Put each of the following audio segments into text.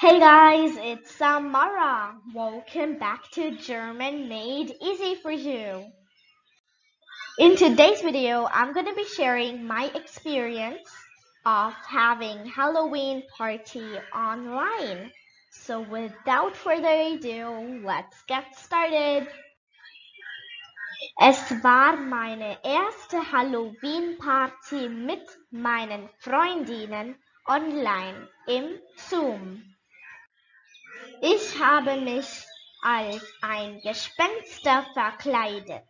Hey guys, it's Samara. Welcome back to German Made Easy for You. In today's video, I'm going to be sharing my experience of having Halloween party online. So without further ado, let's get started. Es war meine erste Halloween-Party mit meinen Freundinnen online im Zoom. Ich habe mich als ein Gespenster verkleidet.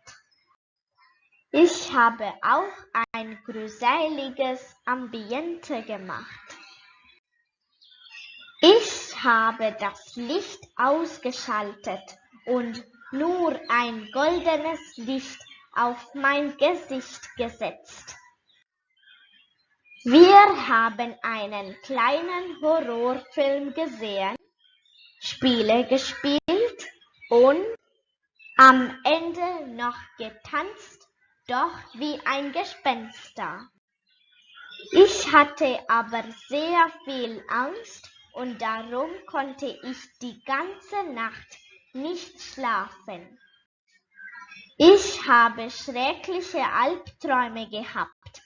Ich habe auch ein gruseliges Ambiente gemacht. Ich habe das Licht ausgeschaltet und nur ein goldenes Licht auf mein Gesicht gesetzt. Wir haben einen kleinen Horrorfilm gesehen, Spiele gespielt und am Ende noch getanzt, doch wie ein Gespenster. Ich hatte aber sehr viel Angst und darum konnte ich die ganze Nacht nicht schlafen. Ich habe schreckliche Albträume gehabt.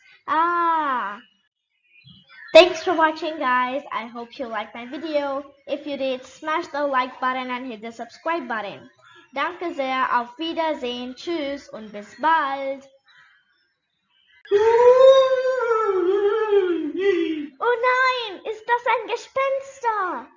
Thanks for watching, guys. I hope you liked my video. If you did, smash the like button and hit the subscribe button. Danke sehr, auf Wiedersehen, tschüss und bis bald. Oh nein, ist das ein Gespenster?